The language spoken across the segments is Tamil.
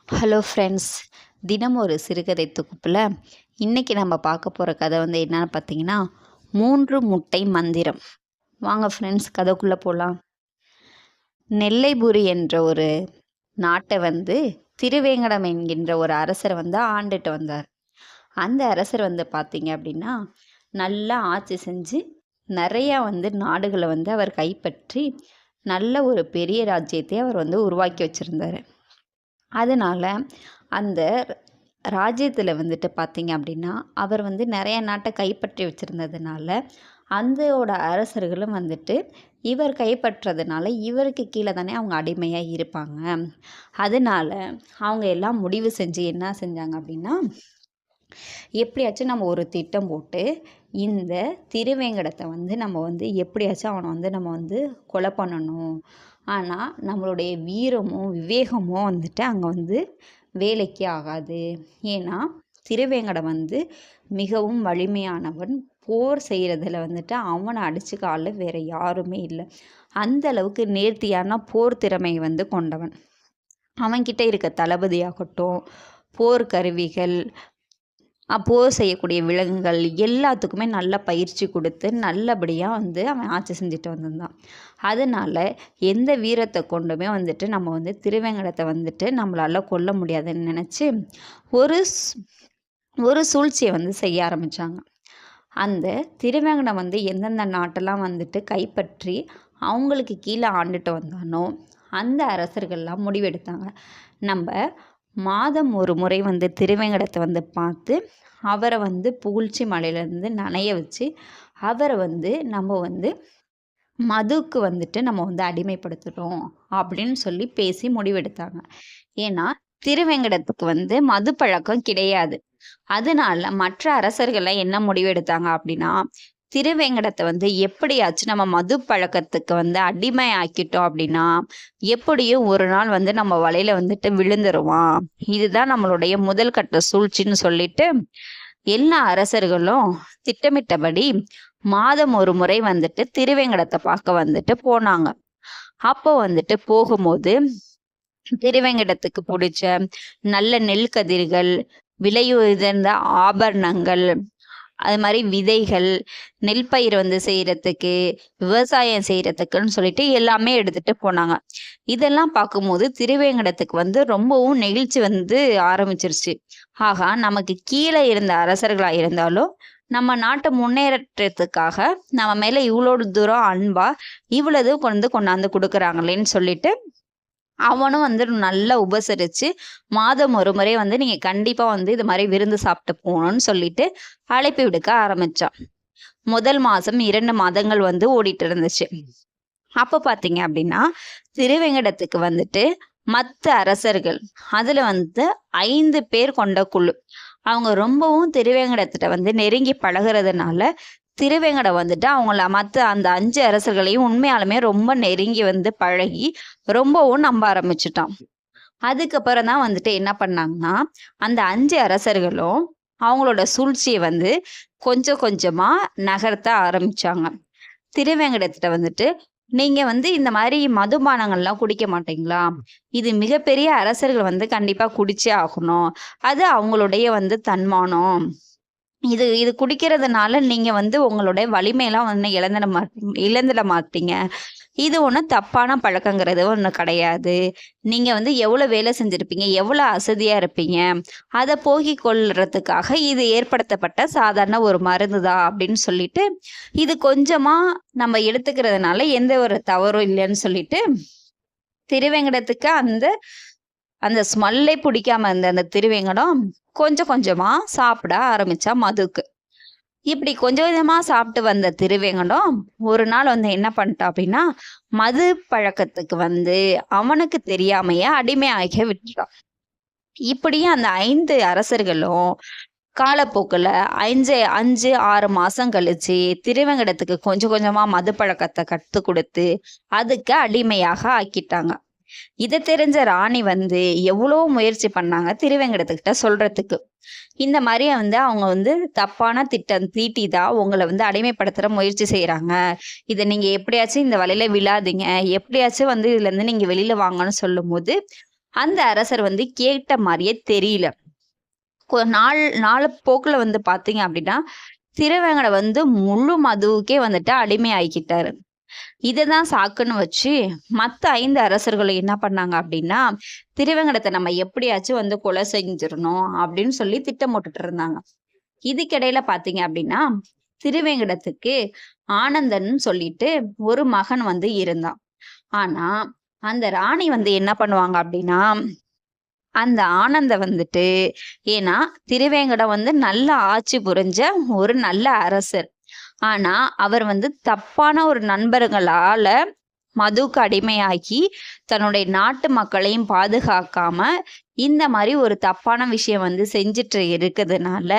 ஹலோ ஃப்ரெண்ட்ஸ், தினம் ஒரு சிறுகதை தொகுப்பில் இன்றைக்கி நம்ம பார்க்க போகிற கதை வந்து என்னென்னு பார்த்தீங்கன்னா, 3 முட்டை மந்திரம். வாங்க ஃப்ரெண்ட்ஸ், கதைக்குள்ளே போகலாம். நெல்லைபுரி என்ற ஒரு நாட்டை வந்து திருவேங்கடம் என்கின்ற ஒரு அரசரை வந்து ஆண்டுட்டு வந்தார். அந்த அரசர் வந்து பார்த்தீங்க அப்படின்னா, நல்லா ஆட்சி செஞ்சு நிறையா வந்து நாடுகளை வந்து அவர் கைப்பற்றி நல்ல ஒரு பெரிய ராஜ்யத்தை அவர் வந்து உருவாக்கி வச்சுருந்தார். அதனால் அந்த ராஜ்யத்தில் வந்துட்டு பார்த்திங்க அப்படின்னா, அவர் வந்து நிறைய நாட்டை கைப்பற்றி வச்சுருந்ததுனால அந்தோட அரசர்களும் வந்துட்டு இவர் கைப்பற்றதுனால இவருக்கு கீழே தானே அவங்க அடிமையாக இருப்பாங்க. அதனால் அவங்க எல்லாம் முடிவு செஞ்சு என்ன செஞ்சாங்க அப்படின்னா, எப்படியாச்சும் நம்ம ஒரு திட்டம் போட்டு இந்த திருவேங்கடத்தை வந்து நம்ம வந்து எப்படியாச்சும் அவனை வந்து நம்ம வந்து கொலை பண்ணணும். ஆனால் நம்மளுடைய வீரமும் விவேகமும் வந்துட்டு அங்கே வந்து வேலைக்கு ஆகாது. ஏன்னா திருவேங்கடம் வந்து மிகவும் வலிமையானவன். போர் செய்கிறதுல வந்துட்டு அவனை அடிச்சுக்க ஆள் வேறு யாருமே இல்லை. அந்த அளவுக்கு நேர்த்தியான போர் திறமை வந்து கொண்டவன். அவன்கிட்ட இருக்க தளபதியாகட்டும், போர் கருவிகள், போர் செய்யக்கூடிய விலங்குகள் எல்லாத்துக்குமே நல்ல பயிற்சி கொடுத்து நல்லபடியாக வந்து அவன் ஆட்சி செஞ்சுட்டு வந்திருந்தான். அதனால் எந்த வீரத்தை கொண்டுமே வந்துட்டு நம்ம வந்து திருவேங்கடத்தை வந்துட்டு நம்மளால் கொல்ல முடியாதுன்னு நினச்சி ஒரு சூழ்ச்சியை வந்து செய்ய ஆரம்பித்தாங்க. அந்த திருவேங்கடம் வந்து எந்தெந்த நாட்டெல்லாம் வந்துட்டு கைப்பற்றி அவங்களுக்கு கீழே ஆண்டுட்டு வந்தானோ அந்த அரசர்கள்லாம் முடிவெடுத்தாங்க, நம்ம மாதம் ஒரு முறை வந்து திருவேங்கடத்தை வந்து பார்த்து அவரை வந்து புகழ்ச்சி மலையிலேருந்து நனைய வச்சு அவரை வந்து நம்ம வந்து மதுக்கு வந்துட்டு நம்ம வந்து அடிமைப்படுத்துகிறோம் அப்படின்னு சொல்லி பேசி முடிவெடுத்தாங்க. ஏன்னா திருவேங்கடத்துக்கு வந்து மது பழக்கம் கிடையாது. அதனால மற்ற அரசர்கள்லாம் என்ன முடிவெடுத்தாங்க அப்படின்னா, திருவேங்கடத்தை வந்து எப்படியாச்சும் நம்ம மது பழக்கத்துக்கு வந்து அடிமை ஆக்கிட்டோம் அப்படின்னா எப்படியும் ஒரு நாள் வந்து நம்ம வலையில வந்துட்டு விழுந்துருவான். இதுதான் நம்மளுடைய முதல் கட்ட சூழ்ச்சின்னு சொல்லிட்டு எல்லா அரசர்களும் திட்டமிட்டபடி மாதம் ஒரு முறை வந்துட்டு திருவேங்கடத்தை பார்க்க வந்துட்டு போனாங்க. அப்போ வந்துட்டு போகும்போது திருவேங்கடத்துக்கு பிடிச்ச நல்ல நெல் கதிர்கள், விலையுயர்ந்த ஆபரணங்கள், அது மாதிரி விதைகள், நெல் பயிர் வந்து செய்கிறதுக்கு, விவசாயம் செய்கிறதுக்குன்னு சொல்லிட்டு எல்லாமே எடுத்துகிட்டு போனாங்க. இதெல்லாம் பார்க்கும்போது திருவேங்கடத்துக்கு வந்து ரொம்பவும் நெகிழ்ச்சி வந்து ஆரம்பிச்சிருச்சு. ஆகா, நமக்கு கீழே இருந்த அரசர்களாக இருந்தாலும் நம்ம நாட்டை முன்னேற்றத்துக்காக நம்ம மேலே இவ்வளோ தூரம் அன்பா இவ்வளவு கொண்டாந்து கொடுக்குறாங்களேன்னு சொல்லிட்டு அவனும் வந்து நல்லா உபசரித்து மாதம் ஒரு முறை வந்து நீங்கள் கண்டிப்பாக வந்து இது மாதிரி விருந்து சாப்பிட்டு போகணும்னு சொல்லிட்டு அழைப்பு விடுக்க ஆரம்பித்தான். முதல் மாதம் 2 மாதங்கள் வந்து ஓடிட்டு இருந்துச்சு. அப்போ பார்த்தீங்க அப்படின்னா திருவேங்கடத்துக்கு வந்துட்டு மற்ற அரசர்கள் அதில் வந்து 5 பேர் கொண்ட குழு அவங்க ரொம்பவும் திருவேங்கடத்திட்ட வந்து நெருங்கி பழகிறதுனால திருவேங்கடம் வந்துட்டு அவங்கள மற்ற அந்த 5 அரசர்களையும் உண்மையாலுமே ரொம்ப நெருங்கி வந்து பழகி ரொம்பவும் நம்ப ஆரம்பிச்சுட்டான். அதுக்கப்புறம் தான் வந்துட்டு என்ன பண்ணாங்கன்னா, அந்த 5 அரசர்களும் அவங்களோட சூழ்ச்சியை வந்து கொஞ்சம் கொஞ்சமா நகர்த்த ஆரம்பிச்சாங்க. திருவேங்கடத்திட்ட வந்துட்டு, நீங்க வந்து இந்த மாதிரி மதுபானங்கள்லாம் குடிக்க மாட்டீங்களா? இது மிகப்பெரிய அரசர்கள் வந்து கண்டிப்பா குடிச்சே ஆகணும். அது அவங்களுடைய வந்து தன்மானம். இது குடிக்கிறதுனால நீங்க வந்து உங்களுடைய வலிமையெல்லாம் வந்து இழந்துட மாட்டீங்க. இது ஒன்றும் தப்பான பழக்கங்கிறது ஒன்று கிடையாது. நீங்க வந்து எவ்வளோ வேலை செஞ்சிருப்பீங்க, எவ்வளோ அசதியா இருப்பீங்க, அதை போக்கிக் கொள்றதுக்காக இது ஏற்படுத்தப்பட்ட சாதாரண ஒரு மருந்து தான் அப்படின்னு சொல்லிட்டு, இது கொஞ்சமா நம்ம எடுத்துக்கிறதுனால எந்த ஒரு தவறும் இல்லைன்னு சொல்லிட்டு திருவேங்கடத்துக்கு அந்த ஸ்மெல்லே பிடிக்காம இருந்த அந்த திருவேங்கடம் கொஞ்சம் கொஞ்சமா சாப்பிட ஆரம்பிச்சா மதுக்கு. இப்படி கொஞ்சம் கொஞ்சமா சாப்பிட்டு வந்த திருவேங்கடம் ஒரு நாள் வந்து என்ன பண்ணிட்டான் அப்படின்னா, மது பழக்கத்துக்கு வந்து அவனுக்கு தெரியாமையே அடிமையாகி விட்டுட்டான். இப்படியே அந்த 5 அரசர்களும் காலப்போக்கில் 5-6 மாசம் கழிச்சு திருவேங்கடத்துக்கு கொஞ்சம் கொஞ்சமா மது பழக்கத்தை கற்றுக் கொடுத்து அதுக்கு அடிமையாக ஆக்கிட்டாங்க. இதை தெரிஞ்ச ராணி வந்து எவ்வளோ முயற்சி பண்ணாங்க திருவேங்கடத்துக்கிட்ட சொல்றதுக்கு. இந்த மாதிரி வந்து அவங்க வந்து தப்பான திட்டம் தீட்டி தான் உங்களை வந்து அடிமைப்படுத்துற முயற்சி செய்யறாங்க. இதை நீங்க எப்படியாச்சும் இந்த வலையில விழாதீங்க, எப்படியாச்சும் வந்து இதுல இருந்து நீங்க வெளியில வாங்கன்னு சொல்லும் போது அந்த அரசர் வந்து கேட்ட மாதிரியே தெரியல. நாள் போக்குல வந்து பார்த்தீங்க அப்படின்னா, திருவேங்கட வந்து முழு மதுவுக்கே வந்துட்டு அடிமையாகிக்கிட்டாரு. இததான் சாக்குன்னு வச்சு, மத்த 5 அரசர்களும் என்ன பண்ணாங்க அப்படின்னா, திருவேங்கடத்த நம்ம எப்படியாச்சும் வந்து கொலை செஞ்சிரணும் அப்படின்னு சொல்லி திட்டம் போட்டுட்டு இருந்தாங்க. இதுக்கிடையில பார்த்தீங்க அப்படின்னா, திருவேங்கடத்துக்கு ஆனந்தன் சொல்லிட்டு ஒரு மகன் வந்து இருந்தான். ஆனா, அந்த ராணி வந்து என்ன பண்ணுவாங்க அப்படின்னா, அந்த ஆனந்த வந்துட்டு ஏன்னா திருவேங்கடம் வந்து நல்ல ஆட்சி புரிஞ்ச ஒரு நல்ல அரசர். ஆனா, அவர் வந்து தப்பான ஒரு நண்பர்களால மதுவுக்கு அடிமையாகி, தன்னுடைய நாட்டு மக்களையும் பாதுகாக்காம, இந்த மாரி ஒரு தப்பான விஷயம் வந்து செஞ்சுட்டு இருக்கிறதுனால,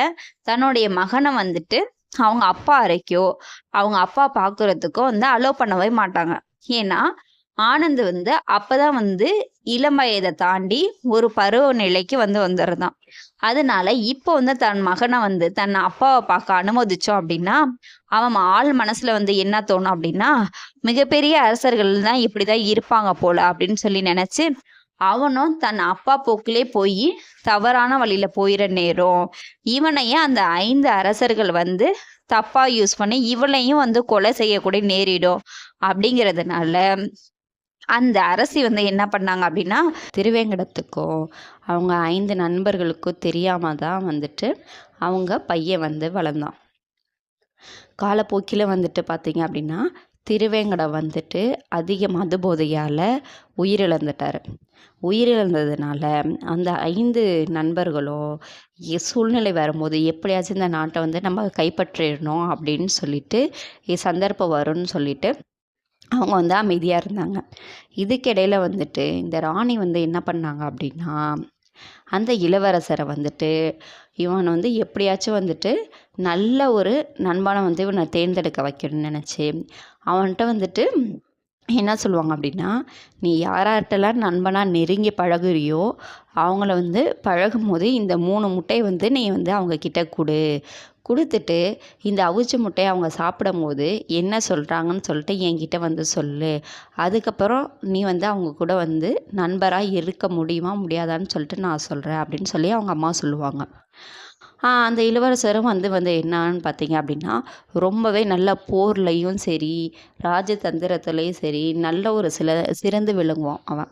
தன்னுடைய மகன வந்துட்டு அவங்க அப்பா அறைக்கோ, அவங்க அப்பா பார்க்குறதுக்கோ வந்து அலோ பண்ணவே மாட்டாங்க. ஏன்னா, ஆனந்த் வந்து அப்பதான் வந்து இளம் வயத தாண்டி ஒரு பருவ நிலைக்கு வந்து வந்துருந்தான். அதனால இப்போ வந்து தன் மகன வந்து தன் அப்பாவ பார்க்க அனுமதிச்சோம் அப்படின்னா, அவன் ஆழ் மனசுல வந்து என்ன தோணும் அப்படின்னா, மிகப்பெரிய அரசர்கள் தான் இப்படிதான் இருப்பாங்க போல அப்படின்னு சொல்லி நெனச்சு, அவனும் தன் அப்பா போக்கிலே போயி தவறான வழியில போயிற நேரம், இவனையும் அந்த 5 அரசர்கள் வந்து தப்பா யூஸ் பண்ணி இவனையும் வந்து கொலை செய்யக்கூட நேரிடும். அப்படிங்கிறதுனால அந்த அரசி வந்து என்ன பண்ணாங்க அப்படின்னா, திருவேங்கடத்துக்கும், அவங்க 5 நண்பர்களுக்கும் தெரியாம தான் வந்துட்டு, அவங்க பையன் வந்து வளர்ந்தான். காலப்போக்கில வந்துட்டு பார்த்தீங்க அப்படின்னா, திருவேங்கடம் வந்துட்டு அதிக மது போதையால உயிரிழந்துட்டாரு. உயிரிழந்ததுனால, அந்த 5 நண்பர்களும் சூழ்நிலை வரும்போது எப்படியாச்சும் இந்த நாட்ட வந்து நம்ம கைப்பற்றிடணும் அப்படின்னு சொல்லிட்டு, சந்தர்ப்பம் வரும்னு சொல்லிட்டு அவங்க வந்து அமைதியா இருந்தாங்க. இதுக்கிடையில வந்துட்டு இந்த ராணி வந்து என்ன பண்ணாங்க அப்படின்னா, அந்த இளவரசர வந்துட்டு, இவன வந்து எப்படியாச்சும் வந்துட்டு நல்ல ஒரு நண்பன வந்து இவன தேர்ந்தெடுக்க வைக்கணும்னு நெனச்சு, அவன்ட்ட வந்துட்டு என்ன சொல்லுவாங்க அப்படின்னா, "நீ யார்யார்ட்டலாம் நண்பனா நெருங்கி பழகுறியோ, அவங்கள வந்து பழகும்போது இந்த 3 முட்டைய வந்து நீ வந்து அவங்க கிட்ட குடு. குடுத்துட்டு, இந்த அவிச்ச முட்டைய அவங்க சாப்பிடும்போது என்ன சொல்றாங்கன்னு சொல்லிட்டு என்கிட்ட வந்து சொல்லு. அதுக்கப்புறம் நீ வந்து அவங்க கூட வந்து நண்பரா இருக்க முடியுமா, முடியாதான்னு சொல்லிட்டு நான் சொல்றேன்." அப்படின்னு சொல்லி அவங்க அம்மா சொல்லுவாங்க. அந்த இளவரசரும் வந்து வந்து என்னான்னு பார்த்தீங்க அப்படின்னா, ரொம்பவே நல்ல போர்லயும் சரி, ராஜதந்திரத்திலயும் சரி, நல்ல ஒரு சிறந்து விளங்குவான் அவன்.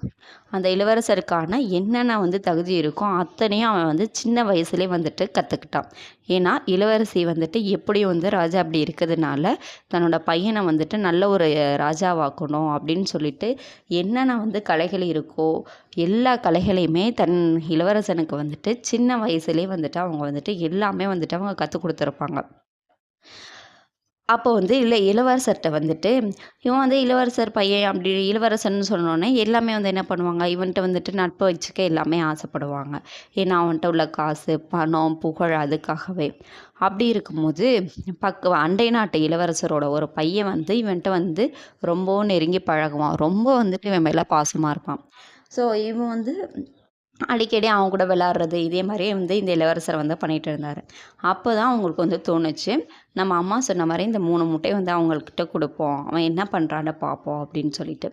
அந்த இளவரசருக்கான என்னென்ன வந்து தகுதி இருக்கோ, அத்தனையும் அவன் வந்து சின்ன வயசுலயே வந்துட்டு கத்துக்கிட்டான். ஏன்னா, இளவரசி வந்துட்டு எப்படியும் வந்து ராஜா அப்படி இருக்கிறதுனால, தன்னோட பையன வந்துட்டு நல்ல ஒரு ராஜாவாக்கணும் அப்படின்னு சொல்லிட்டு, என்னென்ன வந்து கலைகள் இருக்கோ, எல்லா கலைகளையுமே தன் இளவரசனுக்கு வந்துட்டு சின்ன வயசுலயே வந்துட்டு அவங்க வந்துட்டு எல்லாமே வந்துட்டு அவங்க கத்துக் குடுத்துருப்பாங்க. அப்போ வந்து இளவரசர்ட்ட வந்துட்டு, இவன் வந்து இளவரசர் பையன் அப்படி இளவரசன்னு சொன்னோனே, எல்லாமே வந்து என்ன பண்ணுவாங்க, இவன்ட்ட வந்துட்டு நட்பு வச்சுக்க எல்லாமே ஆசைப்படுவாங்க. ஏன்னா, அவன்ட்ட உள்ள காசு, பணம், புகழ் அதுக்காகவே. அப்படி இருக்கும்போது, அண்டை நாட்டு இளவரசரோட ஒரு பையன் வந்து இவன்ட்ட வந்து ரொம்பவும் நெருங்கி பழகுவான். ரொம்ப வந்துட்டு இவன் மேல பாசமா இருப்பான். ஸோ, இவன் வந்து அடிக்கடி அவன் கூட விளாட்றது, இதே மாதிரியே வந்து இந்த இளவரசர் வந்து பண்ணிகிட்டு இருந்தார். அப்போ தான் அவங்களுக்கு வந்து தோணுச்சு, நம்ம அம்மா சொன்ன மாதிரி இந்த 3 முட்டையை வந்து அவங்கக்கிட்ட கொடுப்போம், அவன் என்ன பண்ணுறான்னு பார்ப்போம் அப்படின்னு சொல்லிட்டு.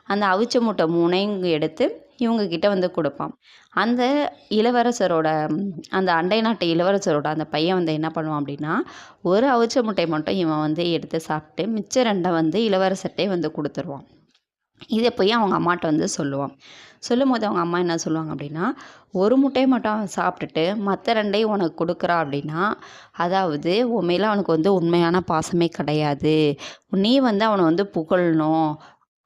அந்த அவிச்ச முட்டை 3யும் எடுத்து இவங்கக்கிட்ட வந்து கொடுப்பான். அந்த இளவரசரோட அந்த அண்டை நாட்டு இளவரசரோட அந்த பையன் வந்து என்ன பண்ணுவான் அப்படின்னா, ஒரு அவிச்ச முட்டை மட்டும் இவன் வந்து எடுத்து சாப்பிட்டு, மிச்ச 2 வந்து இளவரசர்கிட்டே வந்து கொடுத்துருவான். இத போய் அவங்க அம்மாட்ட வந்து சொல்லுவான். சொல்லும்போது அவங்க அம்மா என்ன சொல்லுவாங்க அப்படின்னா, "ஒரு முட்டைய மட்டும் அவன் சாப்பிட்டுட்டு, மத்த 2யும் உனக்கு குடுக்குறான் அப்படின்னா, அதாவது உன் மேல அவனுக்கு வந்து உண்மையான பாசமே கிடையாது. நீ வந்து அவன வந்து புகழணும்.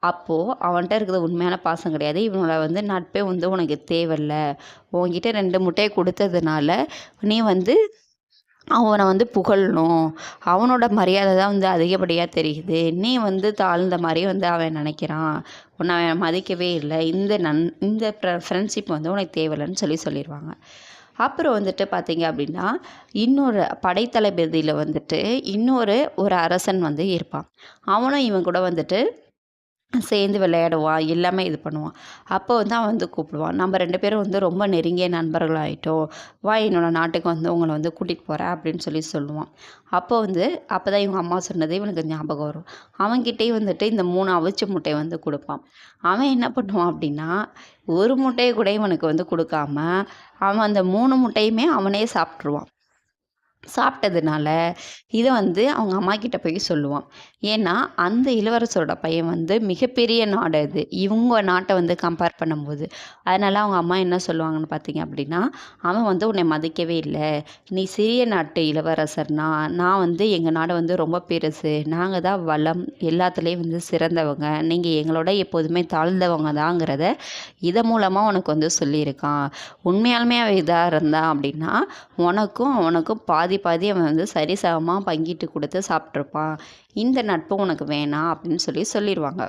அப்போ அவன்ட்ட இருக்கிறது உண்மையான பாசம் கிடையாது. இவனோட வந்து நட்பே வந்து உனக்கு தேவையில்ல. உன்கிட்ட 2 முட்டைய குடுத்ததுனால, நீ வந்து அவன வந்து புகழணும். அவனோட மரியாதை தான் வந்து அதிகப்படியா தெரியுது. நீ வந்து தாழ்ந்த மாரி வந்து அவன் நெனைக்கிறான். உன்ன அவன் மதிக்கவே இல்ல. இந்த ஃப்ரெண்ட்ஷிப் வந்து உனக்கு தேவையில்லன்னு சொல்லிருவாங்க. அப்புறம் வந்துட்டு பார்த்தீங்க அப்படின்னா, இன்னொரு படைத்தளபதியில வந்துட்டு ஒரு அரசன் வந்து இருப்பான். அவனும் இவன் கூட வந்துட்டு சேர்ந்து விளையாடுவான். எல்லாமே இது பண்ணுவான். அப்போ வந்து அவன் வந்து கூப்பிடுவான். நம்ம 2 பேரும் வந்து ரொம்ப நெருங்கிய நண்பர்கள் ஆயிட்டோம். "வா என்னோட நாட்டுக்கு வந்து உங்கள வந்து கூட்டிட்டு போறேன்" அப்படின்னு சொல்லுவான். அப்போ வந்து அப்பதான் இவங்க அம்மா சொன்னது இவனுக்கு ஞாபகம் வரும். அவன்கிட்டயும் வந்துட்டு இந்த 3 அவிச்ச முட்டைய வந்து குடுப்பான். அவன் என்ன பண்ணுவான் அப்படின்னா, ஒரு முட்டைய கூட இவனுக்கு வந்து குடுக்காம, அவன் அந்த 3 முட்டையுமே அவனே சாப்ட்டுருவான். சாப்பிட்டதுனால, இத வந்து அவங்க அம்மாகிட்ட போய் சொல்லுவான். ஏன்னா, அந்த இளவரசரோட பையன் வந்து மிகப்பெரிய நாடு அது. இவங்க நாட்ட வந்து கம்பேர் பண்ணும்போது. அதனால அவங்க அம்மா என்ன சொல்லுவாங்கன்னு பார்த்தீங்க அப்படின்னா, "அவன் வந்து உன்னை மதிக்கவே இல்ல. நீ சிறிய நாட்டு இளவரசர்னா, நான் வந்து எங்க நாடு வந்து ரொம்ப பெருசு. நாங்க தான் வளம், எல்லாத்துலேயும் வந்து சிறந்தவங்க. நீங்க எங்களோட எப்போதுமே தாழ்ந்தவங்க தாங்கிறத இதன் மூலமா உனக்கு வந்து சொல்லியிருக்கான். உண்மையாலுமே அவன் இதா இருந்தான் அப்படின்னா, உனக்கும் அவனுக்கும் பாதி பாதி அவன் வந்து சரிசமமா பங்கிட்டு கொடுத்து சாப்பிட்ருப்பான். இந்த நட்பு உனக்கு வேணாம் அப்படின்னு சொல்லிருவாங்க.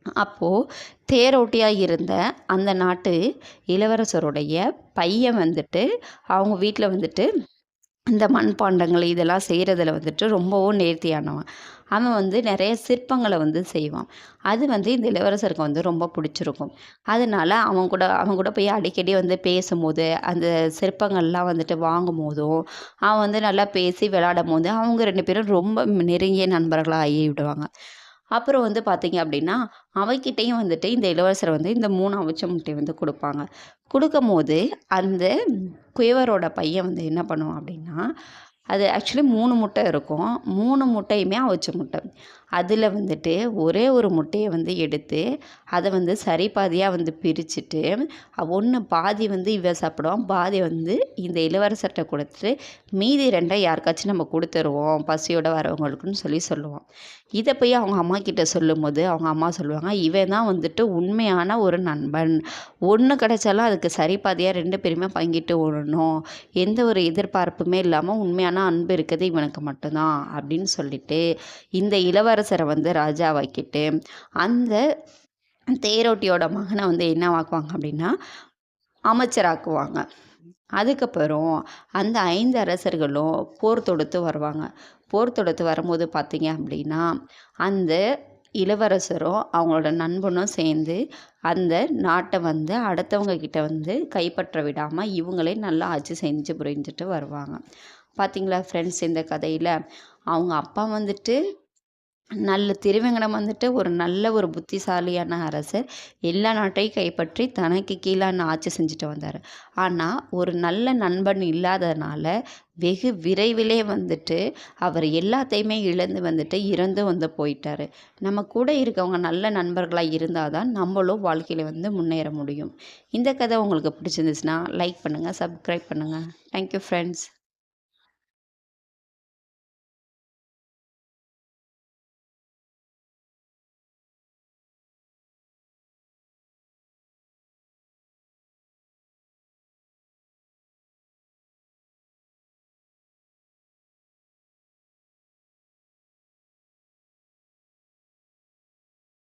அப்போ தேரோட்டியா இருந்த அந்த நாட்டு இளவரசருடைய பையன் வந்துட்டு அவங்க வீட்ல வந்துட்டு இந்த மண்பாண்டங்கள் இதெல்லாம் செய்கிறதுல வந்துட்டு ரொம்பவும் நேர்த்தியானவன். அவன் வந்து நிறைய சிற்பங்கள வந்து செய்வான். அது வந்து இந்த இளவரசருக்கு வந்து ரொம்ப பிடிச்சிருக்கும். அதனால அவன் கூட போய் அடிக்கடி வந்து பேசும்போது, அந்த சிற்பங்கள்லாம் வந்துட்டு வாங்கும்போதும், அவன் வந்து நல்லா பேசி விளையாடும்போது, அவங்க 2 பேரும் ரொம்ப நெருங்கிய நண்பர்களா ஆகிவிடுவாங்க. அப்புறம் வந்து பார்த்தீங்க அப்படின்னா, அவன்கிட்டயும் வந்துட்டு இந்த இளவரசர் வந்து இந்த 3 அவிச்ச முட்டைய வந்து குடுப்பாங்க. குடுக்கும்போது அந்த குயவரோட பையன் வந்து என்ன பண்ணுவான் அப்படின்னா, அது ஆக்சுவலி 3 முட்டை இருக்கும். 3 முட்டையுமே அவிச்ச முட்டை. அதில வந்துட்டு ஒரே ஒரு முட்டைய வந்து எடுத்து, அத வந்து சரி பாதியா வந்து பிரிச்சுட்டு, ஒண்ணு பாதி வந்து இவன் சாப்பிடுவான். பாதி வந்து இந்த இளவரசர்ட்ட குடுத்துட்டு, மீதி 2 யாருக்காச்சும் நம்ம குடுத்துருவோம், பசியோட வரவங்களுக்குன்னு சொல்லுவான். இத போய் அவங்க அம்மாகிட்ட சொல்லும்போது, அவங்க அம்மா சொல்லுவாங்க, "இவன் தான் வந்துட்டு உண்மையான ஒரு நண்பன். ஒண்ணு கிடைச்சாலும் அதுக்கு சரி பாதியா 2 பேருமே பங்கிட்டு உண்ணணும். எந்த ஒரு எதிர்பார்ப்புமே இல்லாம உண்மையான அன்பு இருக்கிறது இவனுக்கு மட்டும் தான்." அப்படின்னு சொல்லிட்டு, இந்த இளவரசர வந்து ராஜாவாக்கிட்டு, அந்த தேரோட்டியோட மகன வந்து என்னவாக்குவாங்க அப்படின்னா, அமைச்சராக்குவாங்க. அதுக்கப்புறம் அந்த 5 அரசர்களும் போர் தொடுத்து வருவாங்க. போர் தொடுத்து வரும்போது பார்த்தீங்க அப்படின்னா, அந்த இளவரசரும், அவங்களோட நண்பனும் சேர்ந்து அந்த நாட்ட வந்து அடுத்தவங்க கிட்ட வந்து கைப்பற்ற விடாம, இவங்களே நல்லா ஆட்சி செஞ்சு புரிஞ்சுட்டு வருவாங்க. பார்த்தீங்களா ஃப்ரெண்ட்ஸ் இந்த கதையில, அவங்க அப்பா வந்துட்டு திருவேங்கடம் வந்துட்டு ஒரு நல்ல ஒரு புத்திசாலியான அரசர். எல்லா நாட்டையும் கைப்பற்றி தனக்கு கீழான ஆட்சி செஞ்சுட்டு வந்தாரு. ஆனா, ஒரு நல்ல நண்பன் இல்லாதனால, வெகு விரைவிலே வந்துட்டு அவர் எல்லாத்தையுமே இழந்து வந்துட்டு இறந்து வந்து போயிட்டாரு. நம்ம கூட இருக்கவங்க நல்ல நண்பர்களா இருந்தா தான் நம்மளும் வாழ்க்கையில வந்து முன்னேற முடியும். இந்த கதை உங்களுக்கு பிடிச்சிருந்துச்சுன்னா, லைக் பண்ணுங்க, சப்ஸ்கிரைப் பண்ணுங்க. Thank you friends.